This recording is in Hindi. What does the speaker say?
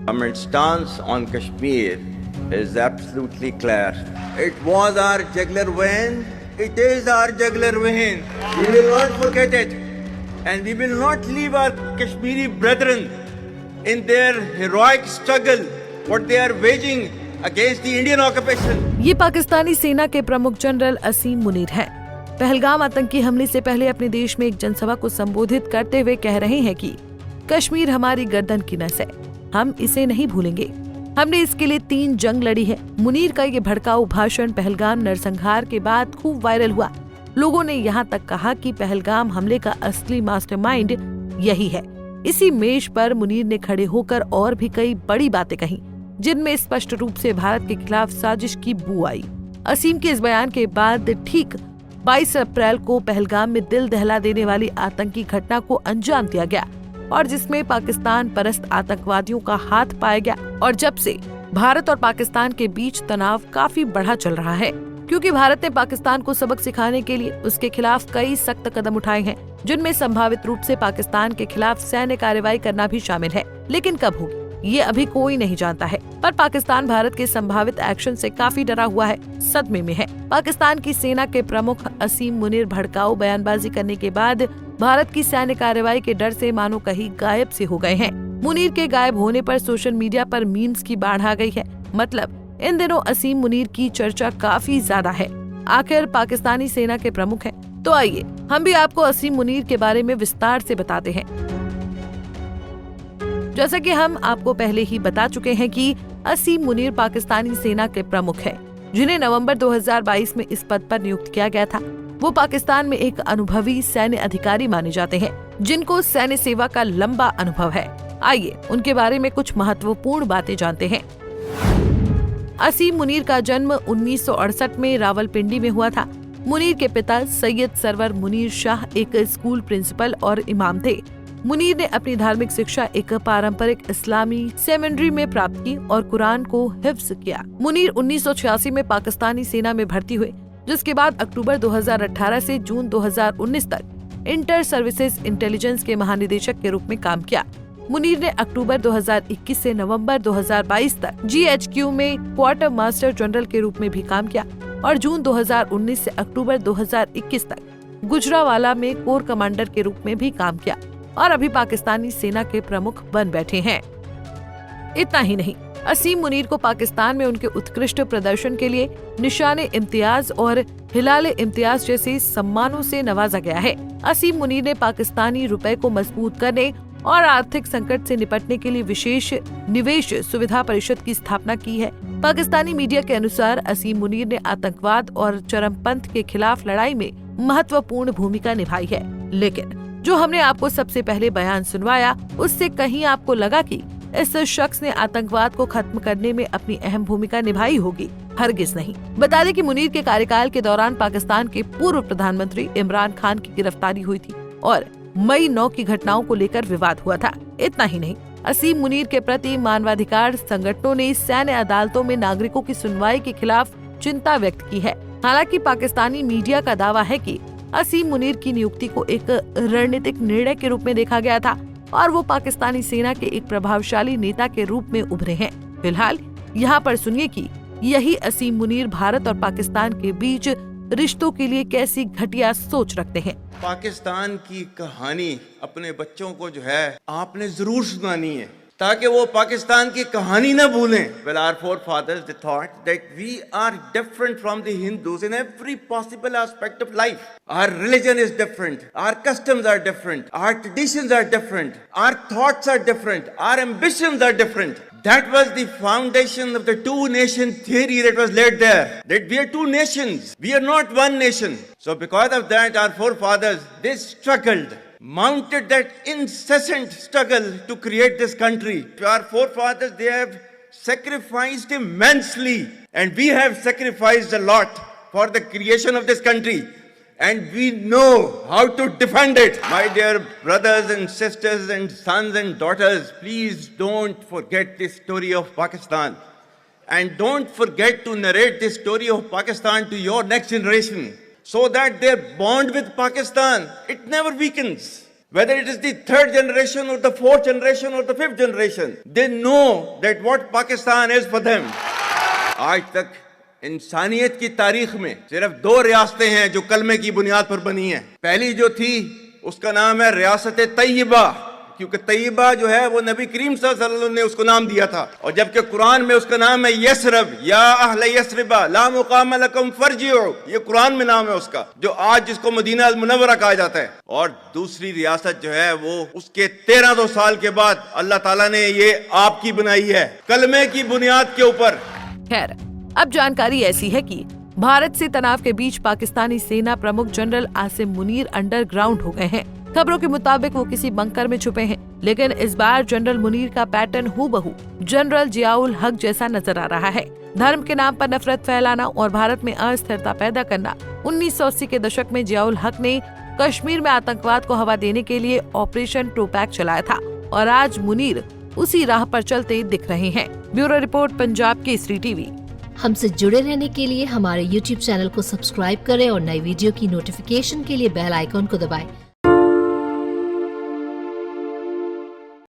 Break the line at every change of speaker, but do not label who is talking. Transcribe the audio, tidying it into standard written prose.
Our stance on Kashmir is absolutely clear. It was our jugular vein. It is our jugular vein. We will not forget it. And we will not leave our Kashmiri brethren in their heroic struggle, what they are waging against the Indian occupation.
ये पाकिस्तानी सेना के प्रमुख जनरल असीम मुनीर हैं। पहलगाम आतंकी हमले से पहले अपने देश में एक जनसभा को संबोधित करते हुए कह रहे हैं कि कश्मीर हमारी गर्दन की नस है, हम इसे नहीं भूलेंगे। हमने इसके लिए 3 जंग लड़ी है। मुनीर का ये भड़काऊ भाषण पहलगाम नरसंहार के बाद खूब वायरल हुआ। लोगों ने यहाँ तक कहा कि पहलगाम हमले का असली मास्टरमाइंड यही है। इसी मेज पर मुनीर ने खड़े होकर और भी कई बड़ी बातें कही, जिनमें स्पष्ट रूप से भारत के खिलाफ साजिश की बू आई। असीम के इस बयान के बाद ठीक 22 अप्रैल को पहलगाम में दिल दहला देने वाली आतंकी घटना को अंजाम दिया गया और जिसमें पाकिस्तान परस्त आतंकवादियों का हाथ पाया गया। और जब से भारत और पाकिस्तान के बीच तनाव काफी बढ़ा चल रहा है, क्योंकि भारत ने पाकिस्तान को सबक सिखाने के लिए उसके खिलाफ कई सख्त कदम उठाए हैं, जिनमें संभावित रूप से पाकिस्तान के खिलाफ सैन्य कार्रवाई करना भी शामिल है। लेकिन कब होगी ये अभी कोई नहीं जानता है। पर पाकिस्तान भारत के संभावित एक्शन से काफी डरा हुआ है, सदमे में है। पाकिस्तान की सेना के प्रमुख असीम मुनीर भड़काऊ बयानबाजी करने के बाद भारत की सैन्य कार्रवाई के डर से मानो कहीं गायब से हो गए हैं। मुनीर के गायब होने पर सोशल मीडिया पर मीम्स की बाढ़ आ गई है। मतलब इन दिनों असीम मुनीर की चर्चा काफी ज्यादा है। आखिर पाकिस्तानी सेना के प्रमुख हैं, तो आइए हम भी आपको असीम मुनीर के बारे में विस्तार से बताते हैं। जैसा कि हम आपको पहले ही बता चुके हैं कि असीम मुनीर पाकिस्तानी सेना के प्रमुख हैं, जिन्हें नवंबर 2022 में इस पद पर नियुक्त किया गया था। वो पाकिस्तान में एक अनुभवी सैन्य अधिकारी माने जाते हैं, जिनको सैन्य सेवा का लंबा अनुभव है। आइए उनके बारे में कुछ महत्वपूर्ण बातें जानते हैं। असीम मुनीर का जन्म 1968 में रावलपिंडी में हुआ था। मुनीर के पिता सैयद सरवर मुनीर शाह एक स्कूल प्रिंसिपल और इमाम थे। मुनीर ने अपनी धार्मिक शिक्षा एक पारंपरिक इस्लामी सेमिनरी में प्राप्त की और कुरान को हिफ्ज किया। मुनीर 1986 में पाकिस्तानी सेना में भर्ती हुए, जिसके बाद अक्टूबर 2018 से जून 2019 तक इंटर सर्विसेज इंटेलिजेंस के महानिदेशक के रूप में काम किया। मुनीर ने अक्टूबर 2021 से नवंबर 2022 तक GHQ में क्वार्टर मास्टर जनरल के रूप में भी काम किया और जून 2019 से अक्टूबर 2021 तक गुजरावाला में कोर कमांडर के रूप में भी काम किया और अभी पाकिस्तानी सेना के प्रमुख बन बैठे हैं। इतना ही नहीं, असीम मुनीर को पाकिस्तान में उनके उत्कृष्ट प्रदर्शन के लिए निशाने इम्तियाज और हिलाले इम्तियाज जैसे सम्मानों से नवाजा गया है। असीम मुनीर ने पाकिस्तानी रुपए को मजबूत करने और आर्थिक संकट से निपटने के लिए विशेष निवेश सुविधा परिषद की स्थापना की है। पाकिस्तानी मीडिया के अनुसार असीम मुनीर ने आतंकवाद और चरमपंथ के खिलाफ लड़ाई में महत्वपूर्ण भूमिका निभाई है। लेकिन जो हमने आपको सबसे पहले बयान सुनवाया, उससे कहीं आपको लगा कि इस शख्स ने आतंकवाद को खत्म करने में अपनी अहम भूमिका निभाई होगी? हरगिज नहीं। बता दें कि मुनीर के कार्यकाल के दौरान पाकिस्तान के पूर्व प्रधानमंत्री इमरान खान की गिरफ्तारी हुई थी और मई 9 की घटनाओं को लेकर विवाद हुआ था। इतना ही नहीं, असीम मुनीर के प्रति मानवाधिकार संगठनों ने सैन्य अदालतों में नागरिकों की सुनवाई के खिलाफ चिंता व्यक्त की है। हालांकि पाकिस्तानी मीडिया का दावा है कि असीम मुनीर की नियुक्ति को एक रणनीतिक निर्णय के रूप में देखा गया था और वो पाकिस्तानी सेना के एक प्रभावशाली नेता के रूप में उभरे हैं। फिलहाल यहाँ पर सुनिए कि यही असीम मुनीर भारत और पाकिस्तान के बीच रिश्तों के लिए कैसी घटिया सोच रखते हैं।
पाकिस्तान की कहानी अपने बच्चों को जो है आपने जरूर सुनानी है, ताकि वो पाकिस्तान की कहानी न भूलें। Well, our forefathers they thought that we are different from the Hindus in every possible aspect of life. Our religion is different, our customs are different, our traditions are different, our thoughts are different, our ambitions are different. That was the foundation of the two-nation theory that was laid there. That we are two nations, we are not one nation. So because of that, our forefathers, they struggled, mounted that incessant struggle to create this country. Our forefathers, they have sacrificed immensely, and we have sacrificed a lot for the creation of this country. And we know how to defend it. My dear brothers and sisters and sons and daughters, please don't forget this story of Pakistan. And don't forget to narrate this story of Pakistan to your next generation, so that their bond with Pakistan, it never weakens. whether it is the third generation or the fourth generation or the fifth generation, they know that what Pakistan is for them. आज तक इंसानियत की तारीख में सिर्फ 2 रियासतें हैं जो कलमे की बुनियाद पर बनी हैं। पहली जो थी उसका नाम है रियासत तैयबा, क्योंकि तैयबा जो है वो नबी करीम सल्लल्लाहु अलैहि वसल्लम ने उसको नाम दिया था, और जबकि कुरान में उसका नाम है यसरब, या अहले यसरिबा ला मुकाम लकुम फरजिउ, ये कुरान में नाम है उसका, जो आज जिसको मदीना अल मुनव्वरा कहा जाता है। और दूसरी रियासत जो है वो उसके 1300 साल के बाद अल्लाह ताला ने ये आपकी बनाई है, कलमे की बुनियाद के ऊपर।
खैर, अब जानकारी ऐसी है कि भारत से तनाव के बीच पाकिस्तानी सेना प्रमुख जनरल आसिम मुनीर अंडरग्राउंड हो गए हैं। खबरों के मुताबिक वो किसी बंकर में छुपे हैं, लेकिन इस बार जनरल मुनीर का पैटर्न हूबहू जनरल जियाउल हक जैसा नजर आ रहा है। धर्म के नाम पर नफरत फैलाना और भारत में अस्थिरता पैदा करना। 1980 के दशक में जियाउल हक ने कश्मीर में आतंकवाद को हवा देने के लिए ऑपरेशन टोपैक चलाया था, और आज मुनीर उसी राह पर चलते दिख रहे हैं। Bureau report, Punjab Kesari TV.
हमसे जुड़े रहने के लिए हमारे YouTube चैनल को सब्सक्राइब करें और नई वीडियो की नोटिफिकेशन के लिए बेल आइकॉन को दबाएं।